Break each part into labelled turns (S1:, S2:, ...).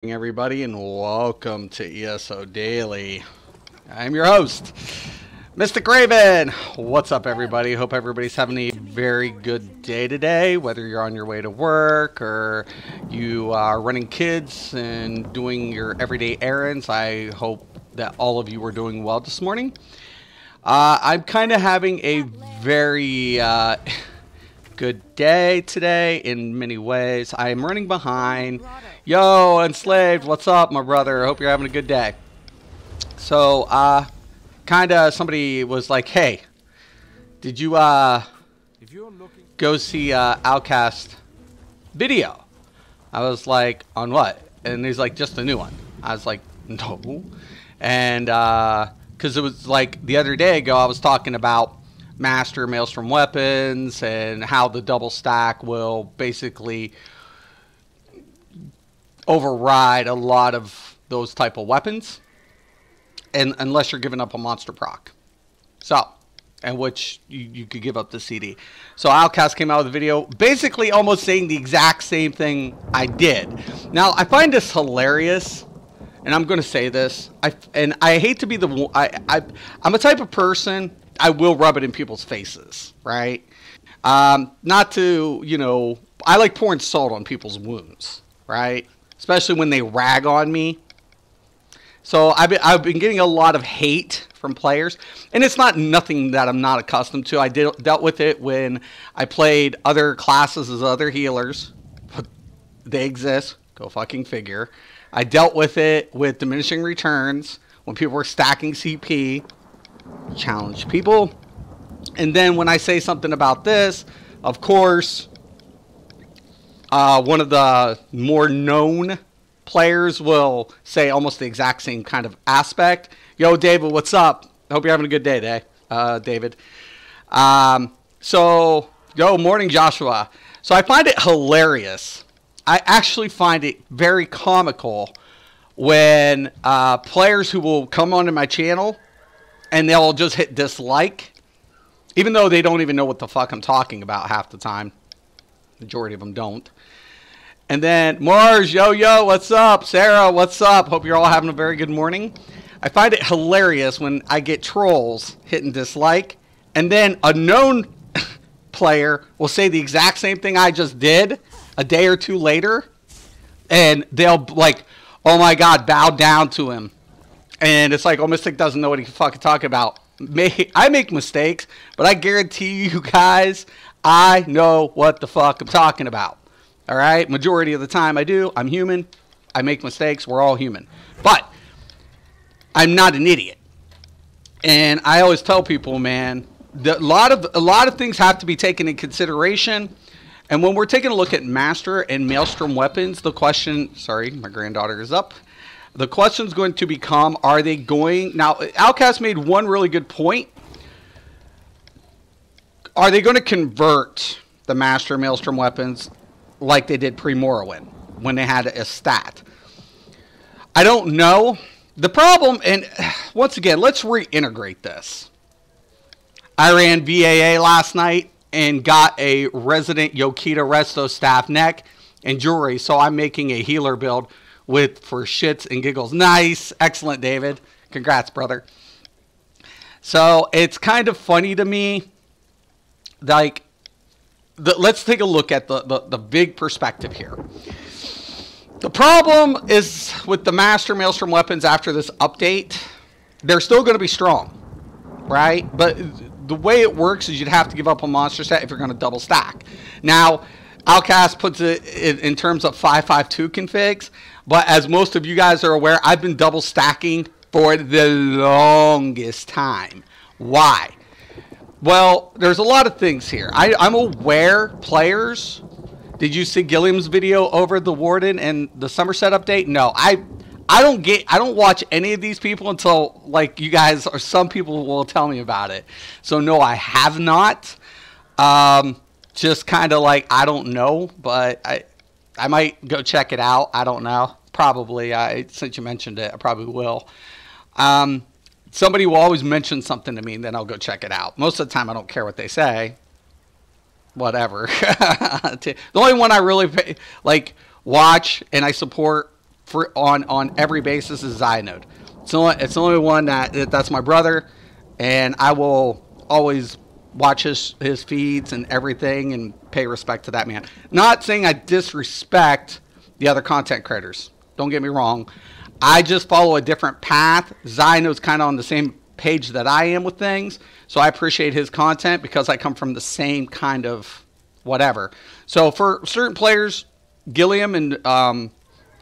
S1: Everybody, and welcome to ESO Daily. I'm your host, Mystic Raven. What's up, everybody? Hope everybody's having a very good day today, whether you're on your way to work or you are running kids and doing your everyday errands. I hope that all of you are doing well this morning. I'm kind of having a very good day today in many ways. I am running behind. Yo, Enslaved, what's up, my brother? I hope you're having a good day. So, somebody was like, hey, did you, go see, Outcast video? I was like, on what? And he's like, just a new one. I was like, no. And, because it was like the other day ago, I was talking about Master Maelstrom weapons and how the double stack will basically override a lot of those type of weapons, and unless you're giving up a monster proc, and which you could give up the CD. So Outcast came out with a video basically almost saying the exact same thing I did. Now I find this hilarious, and I'm going to say this, I hate to be the I'm a type of person, I will rub it in people's faces, right? Not to, I like pouring salt on people's wounds, right? Especially when they rag on me. So I've been getting a lot of hate from players, and it's not nothing that I'm not accustomed to. I dealt with it when I played other classes as other healers. They exist. Go fucking figure. I dealt with it with diminishing returns when people were stacking CP. Challenge people. And then when I say something about this, of course, one of the more known players will say almost the exact same kind of aspect. Yo, David, what's up? I hope you're having a good day, David. Yo, morning, Joshua. So I find it hilarious. I actually find it very comical when players who will come onto my channel and they'll just hit dislike, even though they don't even know what the fuck I'm talking about half the time. Majority of them don't. And then Mars, yo, what's up? Sarah, what's up? Hope you're all having a very good morning. I find it hilarious when I get trolls hitting dislike, and then a known player will say the exact same thing I just did a day or two later, and they'll like, oh my God, bow down to him. And it's like, oh, Mystic doesn't know what he can fucking talk about. I make mistakes, but I guarantee you guys, I know what the fuck I'm talking about. All right? Majority of the time I do. I'm human. I make mistakes. We're all human. But I'm not an idiot. And I always tell people, man, a lot of things have to be taken in consideration. And when we're taking a look at Master and Maelstrom weapons, the question, sorry, my granddaughter is up. The question is going to become, are they going... Now, Outcast made one really good point. Are they going to convert the Master Maelstrom weapons like they did pre-Morrowind when they had a stat? I don't know. The problem, and once again, let's reintegrate this. I ran VAA last night and got a Resident Yokita Resto staff neck and jewelry, so I'm making a healer build for shits and giggles. Nice. Excellent, David. Congrats, brother. So it's kind of funny to me. Like, let's take a look at the big perspective here. The problem is with the Master Maelstrom weapons after this update, they're still going to be strong, right? But the way it works is you'd have to give up a monster set if you're going to double stack. Now, Outcast puts it in terms of 5.5.2 configs, but as most of you guys are aware, I've been double stacking for the longest time. Why? Well, there's a lot of things here. I'm aware, players. Did you see Gilliam's video over the Warden and the Somerset update? No, I don't watch any of these people until like you guys or some people will tell me about it. So no, I have not. Just kind of like, I don't know, but I might go check it out. I don't know. Probably. Since you mentioned it, I probably will. Somebody will always mention something to me, and then I'll go check it out. Most of the time, I don't care what they say. Whatever. The only one I really watch and I support for on every basis is Zionode. It's the only one that's my brother, and I will always watch his feeds and everything and pay respect to that man. Not saying I disrespect the other content creators. Don't get me wrong. I just follow a different path. Zionode's kind of on the same page that I am with things, so I appreciate his content because I come from the same kind of whatever. So for certain players, Gilliam and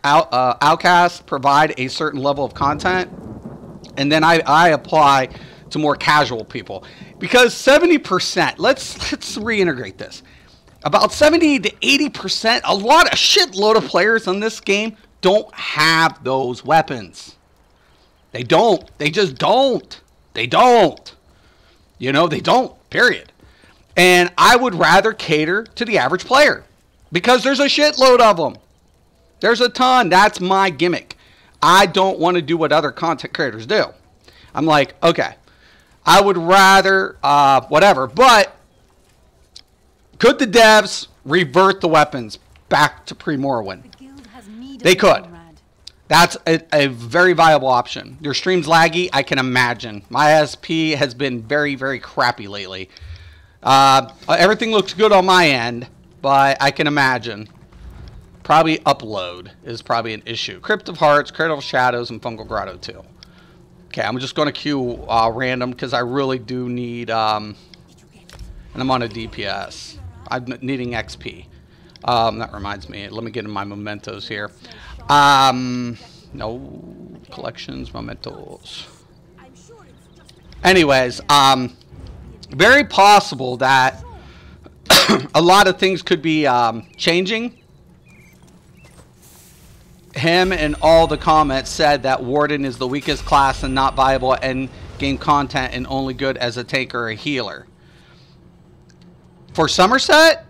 S1: Outcast provide a certain level of content, and then I apply to more casual people. Because 70%, let's reintegrate this. About 70 to 80%, a shitload of players on this game don't have those weapons. They don't. They just don't. They don't. You know, they don't, period. And I would rather cater to the average player because there's a shitload of them. There's a ton. That's my gimmick. I don't want to do what other content creators do. I'm like, okay, I would rather whatever. But could the devs revert the weapons back to pre-Morrowind? They could. That's a very viable option. Your stream's laggy, I can imagine. My SP has been very, very crappy lately. Everything looks good on my end, but I can imagine. Probably upload is probably an issue. Crypt of Hearts, Cradle of Shadows, and Fungal Grotto 2. Okay, I'm just going to queue random because I really do need... and I'm on a DPS. I'm needing XP. That reminds me. Let me get in my mementos here. No collections, mementos. Anyways, very possible that a lot of things could be changing. Him and all the comments said that Warden is the weakest class and not viable end game content and only good as a tank or a healer. For Somerset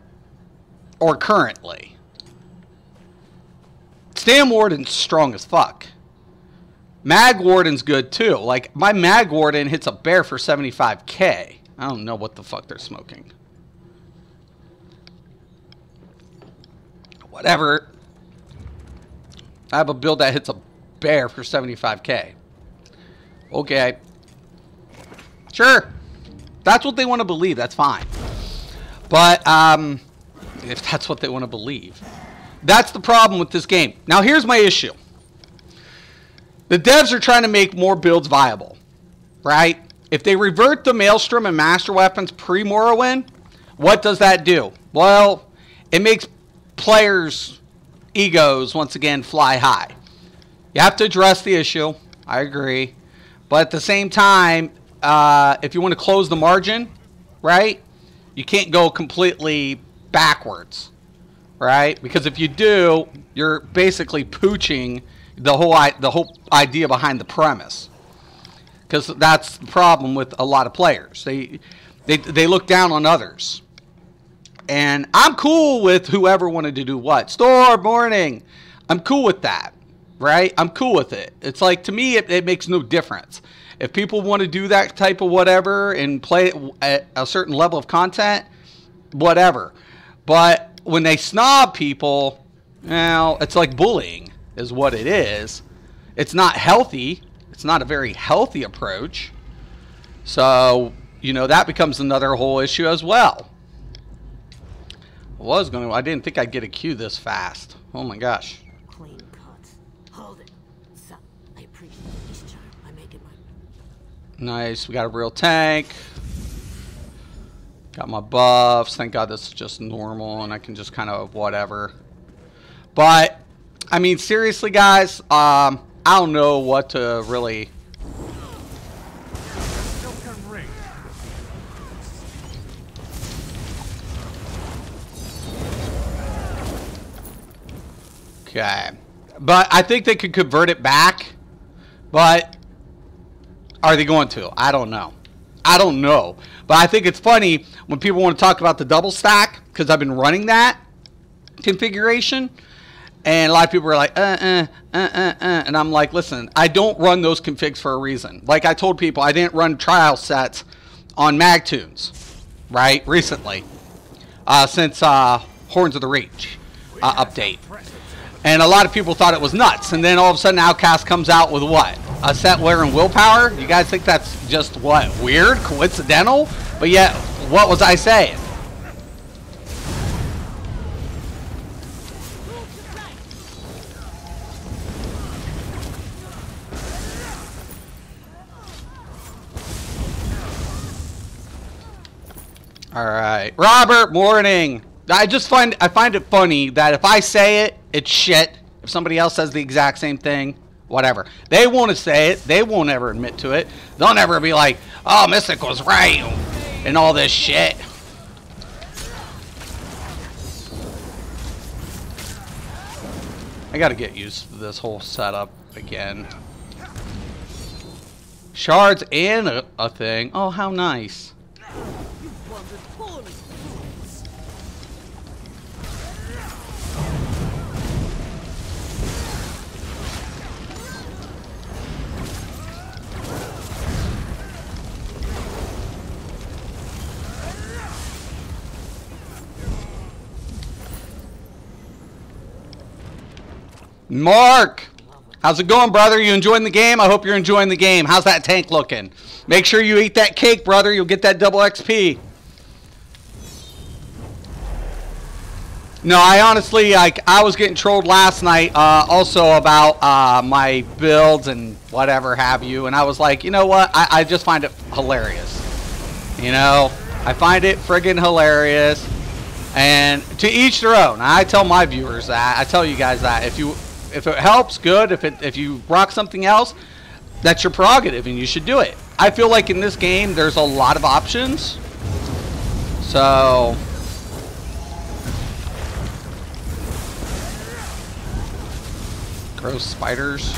S1: or currently? Stam Warden's strong as fuck. Mag Warden's good too. Like, my Mag Warden hits a bear for 75k. I don't know what the fuck they're smoking. Whatever. I have a build that hits a bear for 75k. Okay. Sure. That's what they want to believe. That's fine. But, if that's what they want to believe. That's the problem with this game. Now, here's my issue. The devs are trying to make more builds viable, right? If they revert the Maelstrom and Master Weapons pre-Morrowind, what does that do? Well, it makes players' egos, once again, fly high. You have to address the issue. I agree. But at the same time, if you want to close the margin, right, you can't go completely backwards. Right? Because if you do, you're basically pooching the whole idea behind the premise. Because that's the problem with a lot of players. They look down on others. And I'm cool with whoever wanted to do what. Storm, morning. I'm cool with that. Right? I'm cool with it. It's like, to me, it makes no difference. If people want to do that type of whatever and play at a certain level of content, whatever. But when they snob people, well, it's like bullying is what it is. It's not healthy. It's not a very healthy approach. So, you know, that becomes another whole issue as well. I didn't think I'd get a queue this fast. Oh my gosh.
S2: Clean cuts. Hold it. So, I appreciate this charm. I make it my...
S1: Nice. We got a real tank. Got my buffs. Thank God this is just normal and I can just kind of whatever. But, I mean, seriously, guys, I don't know what to really... Okay. But I think they could convert it back. But are they going to? I don't know. I don't know. But I think it's funny when people want to talk about the double stack, because I've been running that configuration. And a lot of people are like, And I'm like, listen, I don't run those configs for a reason. Like I told people, I didn't run trial sets on Magtunes, right, recently. Since Horns of the Reach update. And a lot of people thought it was nuts. And then all of a sudden Outcast comes out with what? A set wearing willpower? You guys think that's just what? Weird? Coincidental? But yet, what was I saying? All right, Robert. Morning. I find it funny that if I say it, it's shit. If somebody else says the exact same thing, whatever. They want to say it. They won't ever admit to it. They'll never be like, "Oh, Mystic was right," and all this shit. I got to get used to this whole setup again. Shards and a thing. Oh, how nice. Mark, how's it going, brother? You enjoying the game? I hope you're enjoying the game. How's that tank looking? Make sure you eat that cake, brother. You'll get that double XP. No, I honestly, I was getting trolled last night also about my builds and whatever have you. And I was like, you know what? I just find it hilarious. You know, I find it friggin' hilarious. And to each their own. I tell my viewers that. I tell you guys that. If it helps, good. If you rock something else, that's your prerogative and you should do it. I feel like in this game there's a lot of options. So gross spiders.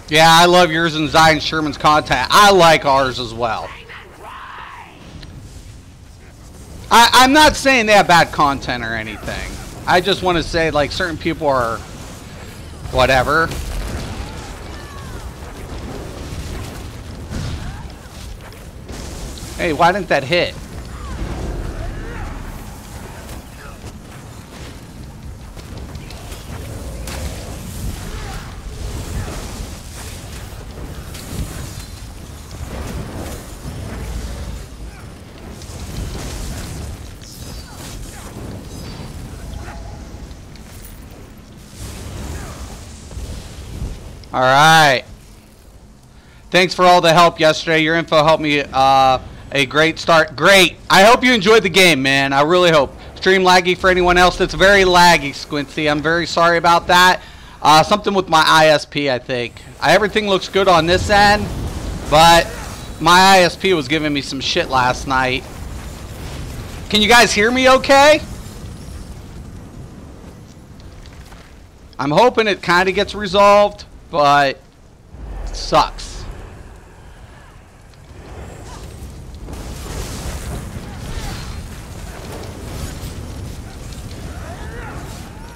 S1: Yeah, I love yours and Zion Sherman's content. I like ours as well. I'm not saying they have bad content or anything. I just want to say, like, certain people are whatever. Hey, why didn't that hit? All right. Thanks for all the help yesterday. Your info helped me a great start. Great. I hope you enjoyed the game, man. I really hope. Stream laggy for anyone else that's very laggy, Squincy. I'm very sorry about that. Something with my ISP, I think. Everything looks good on this end, but my ISP was giving me some shit last night. Can you guys hear me okay? I'm hoping it kind of gets resolved, but it sucks.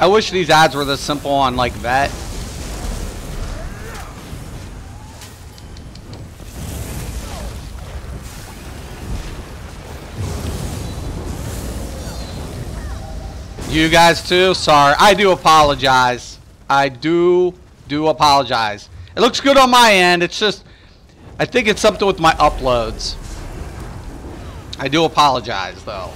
S1: I wish these ads were this simple on like Vet. You guys too? Sorry. I do apologize. I do apologize. It looks good on my end. It's just, I think it's something with my uploads. I do apologize though.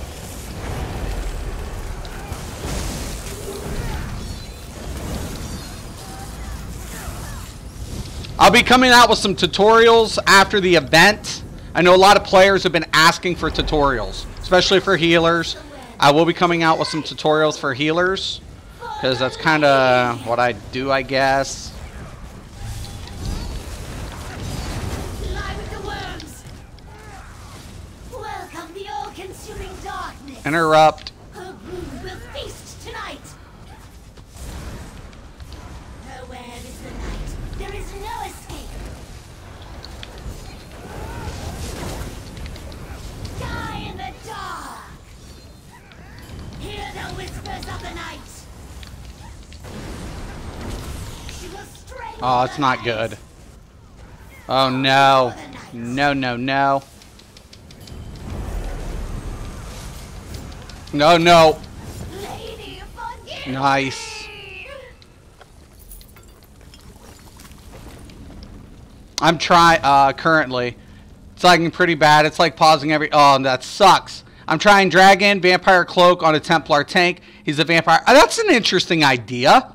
S1: I'll be coming out with some tutorials after the event. I know a lot of players have been asking for tutorials, especially for healers. I will be coming out with some tutorials for healers, because that's kind of what I do, I guess.
S2: Welcome the all-consuming darkness.
S1: Interrupt.
S2: Her brood will feast tonight. is no escape. Die in the dark. Hear the whispers of the night. She will strangle
S1: Oh, it's not good. Oh no. No, no, no. No, no.
S2: Lady, forgive
S1: Nice.
S2: me.
S1: I'm trying, currently. It's lagging pretty bad. It's like pausing every... Oh, that sucks. I'm trying Dragon, Vampire Cloak on a Templar tank. He's a vampire. That's an interesting idea.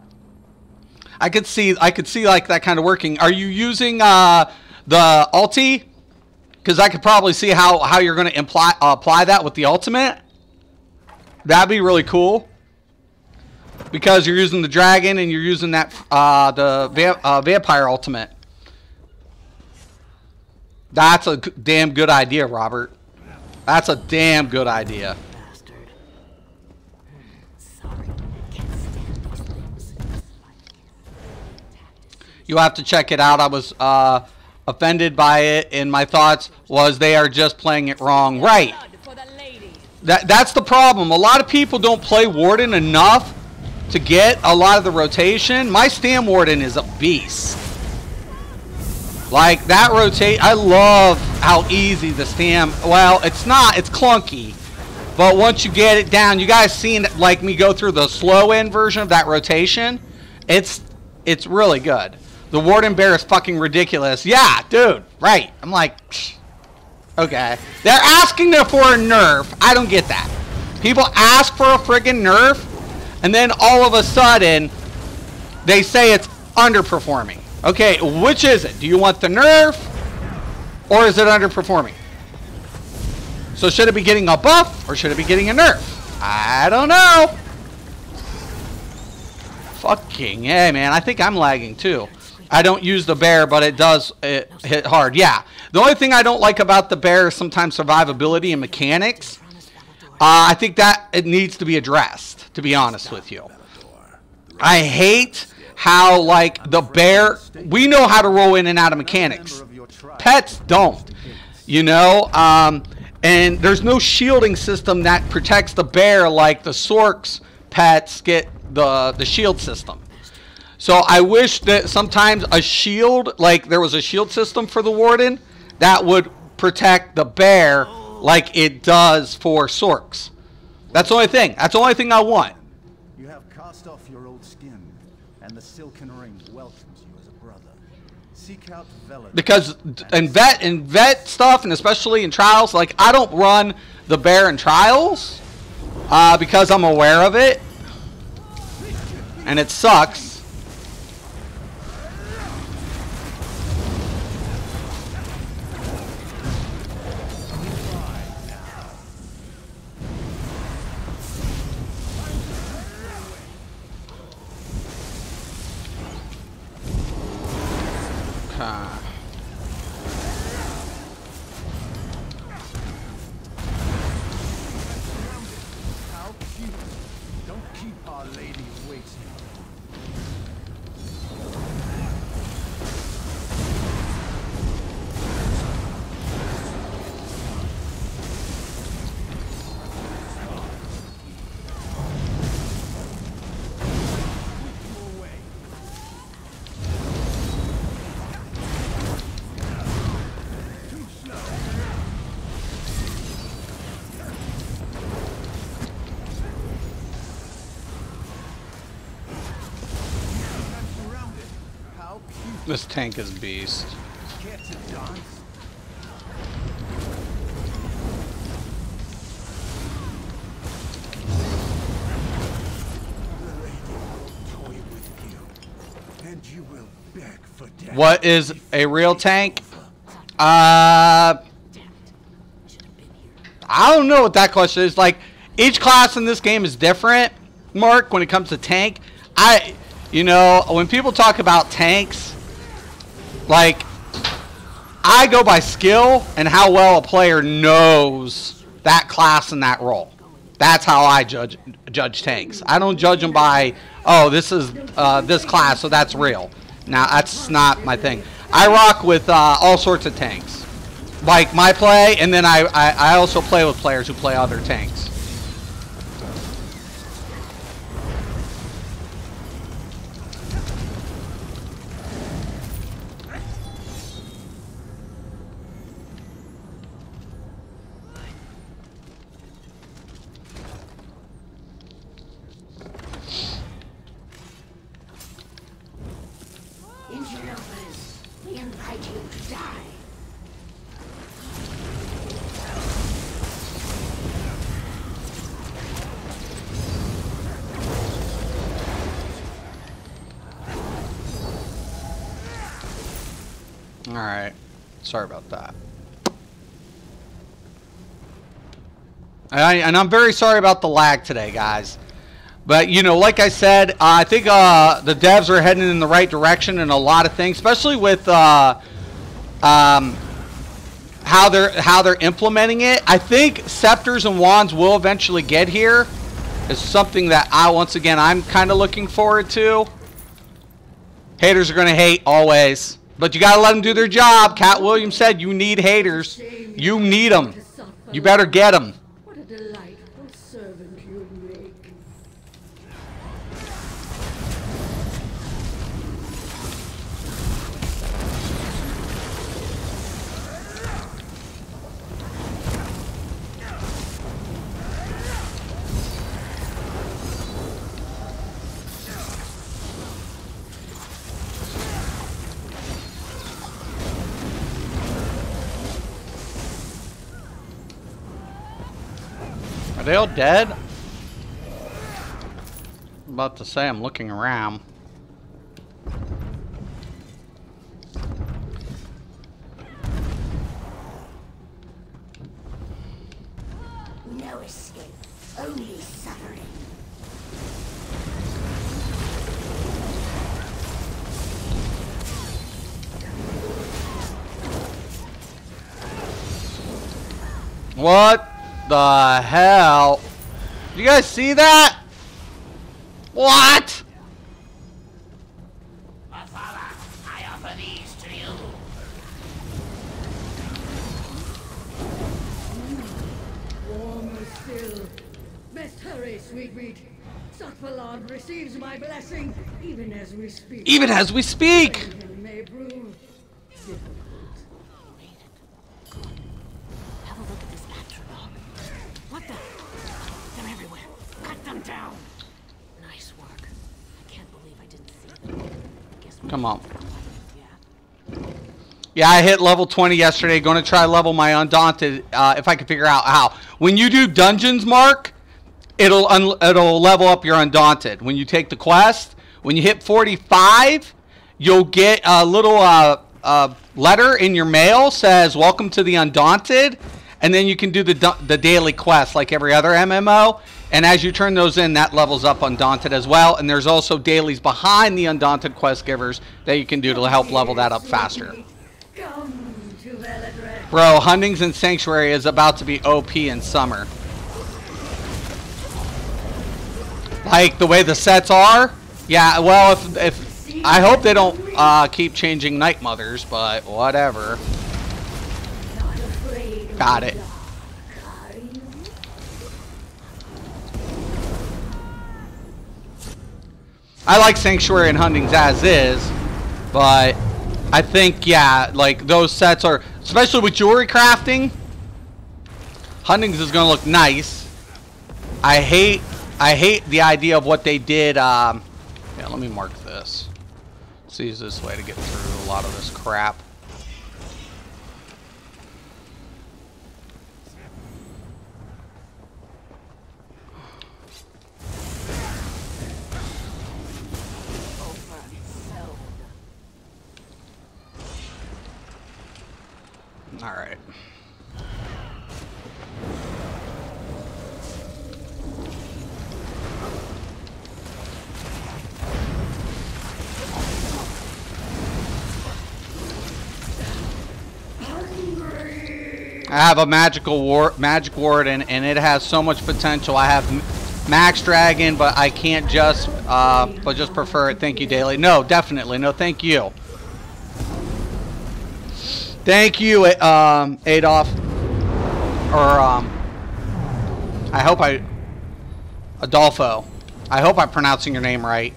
S1: I could see like that kind of working. Are you using, the ulti? Because I could probably see how you're going to apply that with the ultimate. That'd be really cool. Because you're using the dragon and you're using that vampire ultimate. That's a damn good idea, Robert. That's a damn good idea.
S2: Bastard. Sorry, I can't stand these things.
S1: You have to check it out. I was offended by it, and my thoughts was they are just playing it wrong. Right. That's the problem. A lot of people don't play Warden enough to get a lot of the rotation. My Stam Warden is a beast. Like, that rotate, I love how easy the Stam, well, it's not, it's clunky. But once you get it down, you guys seen, like, me go through the slow end version of that rotation? It's really good. The Warden Bear is fucking ridiculous. Yeah, dude, right. I'm like, psh, okay. They're asking for a nerf. I don't get that. People ask for a friggin' nerf, and then all of a sudden, they say it's underperforming. Okay, which is it? Do you want the nerf, or is it underperforming? So should it be getting a buff, or should it be getting a nerf? I don't know. Fucking hey, man. I think I'm lagging too. I don't use the bear, but it does hit hard. Yeah. The only thing I don't like about the bear is sometimes survivability and mechanics. I think that it needs to be addressed, to be honest with you. I hate how, like, the bear, we know how to roll in and out of mechanics. Pets don't, you know? And there's no shielding system that protects the bear like the Sork's pets get the shield system. So I wish that sometimes a shield, like there was a shield system for the Warden, that would protect the bear like it does for Sorks. That's the only thing. That's the only thing I want.
S3: You have cast off your old skin, and the silken ring welcomes you as a brother. Seek out Velvet.
S1: Because in vet stuff, and especially in trials, like I don't run the bear in trials because I'm aware of it, and it sucks. This tank is beast. What is a real tank? I don't know what that question is. Like, each class in this game is different, Mark, when it comes to tank. You know, when people talk about tanks, like, I go by skill and how well a player knows that class and that role. That's how I judge tanks. I don't judge them by, oh, this is this class, so that's real. Now, that's not my thing. I rock with all sorts of tanks. Like my play, and then I also play with players who play other tanks.
S2: Interlopers, we invite you to die.
S1: Alright. Sorry about that. And I'm very sorry about the lag today, guys. But, you know, like I said, I think the devs are heading in the right direction in a lot of things, especially with how they're implementing it. I think Scepters and Wands will eventually get here. It's something that I'm kind of looking forward to. Haters are going to hate always. But you got to let them do their job. Cat Williams said you need haters. You need them. You better get them.
S2: What a delightful servant you make.
S1: Are they all dead? I'm about to say I'm looking around.
S2: No escape, only suffering.
S1: What the hell? You guys see that? What?
S2: My father, I offer these to you.
S4: Warmer still. Best hurry, sweetmeat. Satvalan receives my blessing, even as we speak.
S1: Even as we speak!
S4: It may prove difficult.
S2: Have a look at this atronach. What the? They're everywhere. Cut them down. Nice work. I can't believe I didn't see them. Guess we
S1: Come on.
S2: Yeah.
S1: Yeah, I hit level 20 yesterday. Going to try level my Undaunted if I can figure out how. When you do dungeons, Mark, it'll level up your Undaunted. When you take the quest, when you hit 45, you'll get a little letter in your mail says "Welcome to the Undaunted," and then you can do the daily quest like every other MMO. And as you turn those in, that levels up Undaunted as well. And there's also dailies behind the Undaunted quest givers that you can do to help level that up faster.
S4: Come to Veladred.
S1: Bro, Huntings and Sanctuary is about to be OP in summer. Like the way the sets are? Yeah, well, if I hope they don't keep changing Night Mothers, but whatever.
S4: Not afraid of
S1: Got
S4: the
S1: it.
S4: dark, are you?
S1: I like Sanctuary and Huntings as is, but I think, yeah, like those sets are, especially with jewelry crafting, Huntings is going to look nice. I hate the idea of what they did. Yeah, let me mark this. Let's use this way to get through a lot of this crap. All right. I have a magic warden, and it has so much potential. I have Max Dragon, but I can't just prefer it. Thank you, Daily. No, definitely. No, thank you. Thank you, Adolf. Or, I hope Adolfo. I hope I'm pronouncing your name right.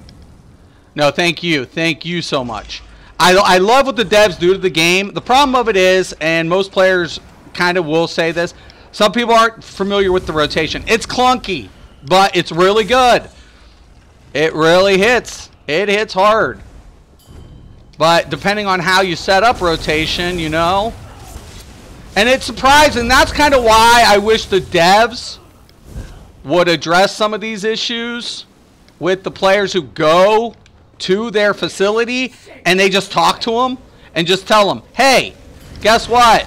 S1: No, thank you. Thank you so much. I love what the devs do to the game. The problem of it is, and most players kind of will say this, some people aren't familiar with the rotation. It's clunky, but it's really good. It really hits. It hits hard. But depending on how you set up rotation, you know. And it's surprising. That's kind of why I wish the devs would address some of these issues with the players who go to their facility and they just talk to them and just tell them, hey, guess what?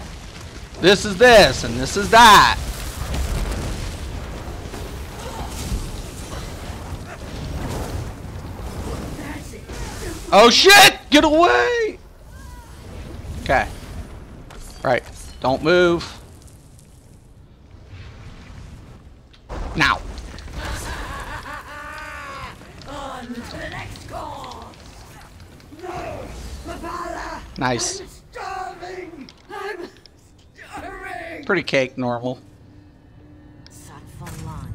S1: This is this and this is that. Oh shit! Get away! Okay. Right. Don't move. Now. Nice.
S4: I'm starving. I'm starving.
S1: Pretty cake, normal.
S2: Satvalan.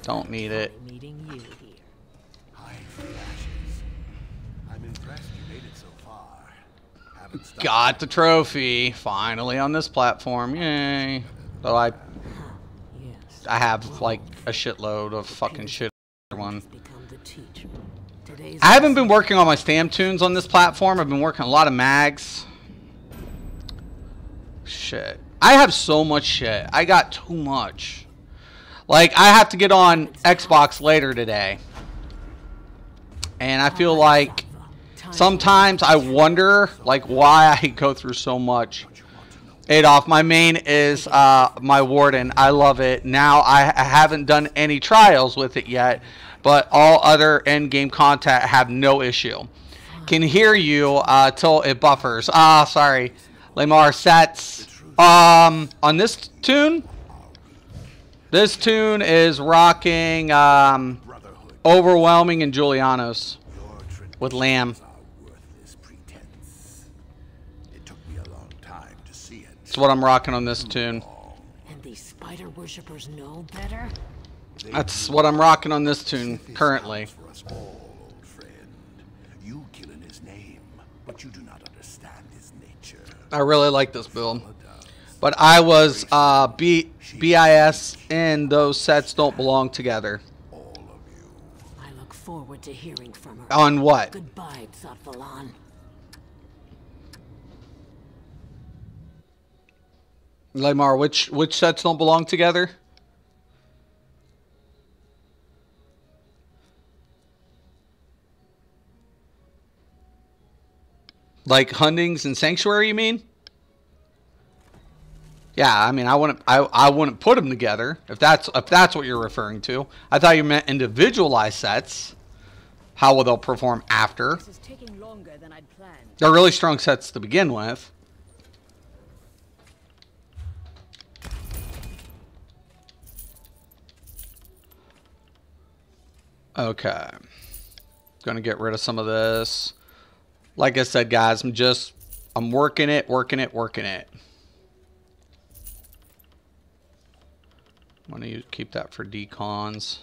S1: Don't need it.
S2: Meeting you here.
S3: Hi, Ashes. I'm impressed you made it so far. Haven't stopped.
S1: Got the trophy. Finally on this platform. Yay. Though I
S2: Yes.
S1: have like a shitload of fucking shit. One.
S2: Become the teacher. Today's
S1: I haven't been working on my stam tunes on this platform. I've been working a lot of mags. Shit. I have so much shit. I got too much. Like, I have to get on Xbox later today. And I feel like sometimes I wonder, like, why I go through so much. Adolf, my main is my Warden. I love it. Now, I haven't done any trials with it yet. But all other end-game content have no issue. Can hear you till it buffers. Ah, sorry. Lamar sets. On this tune? This tune is rocking Overwhelming and Julianos with Lamb. That's what I'm rocking on this tune.
S2: And these spider worshippers know better?
S1: That's what I'm rocking on this tune currently.
S3: You kill in his name, but you do not understand his nature.
S1: I really like this build. But I was BIS and those sets don't belong together.
S3: All of you.
S2: I look forward to hearing from her.
S1: On what?
S2: Goodbye, Satvalan.
S1: Lamar, which sets don't belong together? Like Hundings and Sanctuary, you mean? Yeah, I mean, I wouldn't put them together if that's what you're referring to. I thought you meant individualized sets. How will they'll perform after?
S2: This is taking longer than I'd planned.
S1: They're really strong sets to begin with. Okay. Gonna get rid of some of this. Like I said, guys, I'm working it. I'm gonna keep that for decons.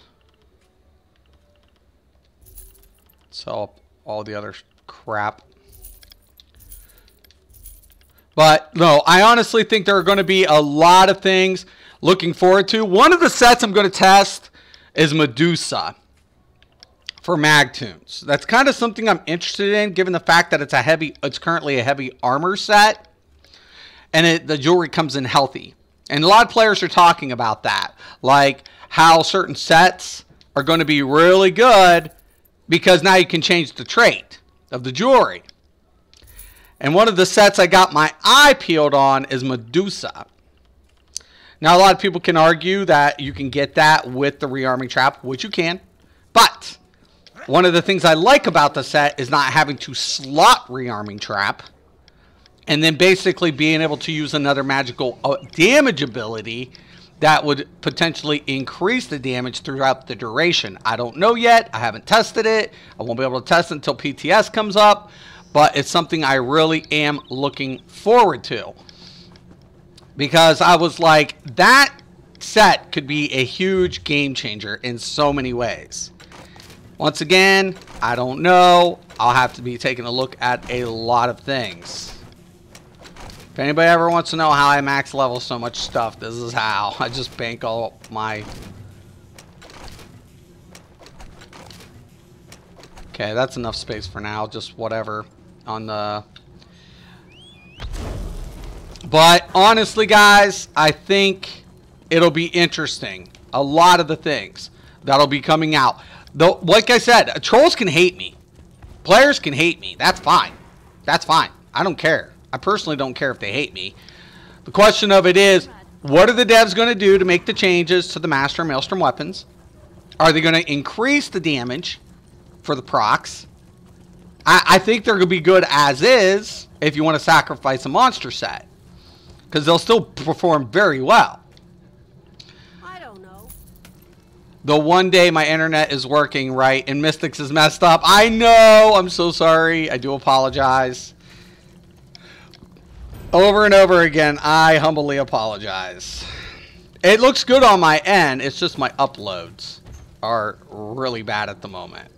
S1: Sell all the other crap. But no, I honestly think there are going to be a lot of things looking forward to. One of the sets I'm going to test is Medusa for Magtunes. That's kind of something I'm interested in, given the fact that it's currently a heavy armor set, and the jewelry comes in healthy. And a lot of players are talking about that, like how certain sets are going to be really good because now you can change the trait of the jewelry. And one of the sets I got my eye peeled on is Medusa. Now, a lot of people can argue that you can get that with the rearming trap, which you can. But one of the things I like about the set is not having to slot rearming trap and then basically being able to use another magical damage ability that would potentially increase the damage throughout the duration. I don't know yet. I haven't tested it. I won't be able to test it until PTS comes up, but it's something I really am looking forward to, because I was like, that set could be a huge game changer in so many ways. Once again, I don't know. I'll have to be taking a look at a lot of things. If anybody ever wants to know how I max level so much stuff, this is how. I just bank all my... Okay, that's enough space for now. Just whatever on the... But honestly, guys, I think it'll be interesting. A lot of the things that'll be coming out. Though, like I said, trolls can hate me. Players can hate me. That's fine. That's fine. I don't care. I personally don't care if they hate me. The question of it is, what are the devs going to do to make the changes to the Master and Maelstrom weapons? Are they going to increase the damage for the procs? I think they're going to be good as is if you want to sacrifice a monster set, because they'll still perform very well.
S2: I don't know.
S1: The one day my internet is working right and Mystics is messed up. I know. I'm so sorry. I do apologize. Over and over again, I humbly apologize. It looks good on my end. It's just my uploads are really bad at the moment.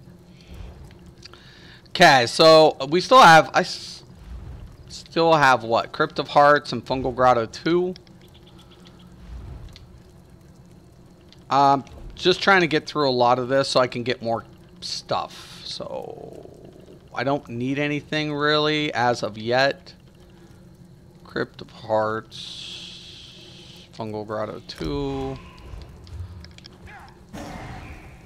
S1: Okay, so we still have... I still have what? Crypt of Hearts and Fungal Grotto 2. Just trying to get through a lot of this so I can get more stuff. So I don't need anything really as of yet. Crypt of Hearts, Fungal Grotto 2.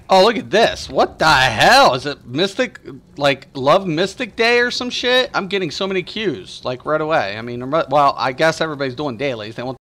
S1: Oh, look at this. What the hell? Is it Mystic, like, Love Mystic Day or some shit? I'm getting so many queues, like, right away. I mean, well, I guess everybody's doing dailies. They want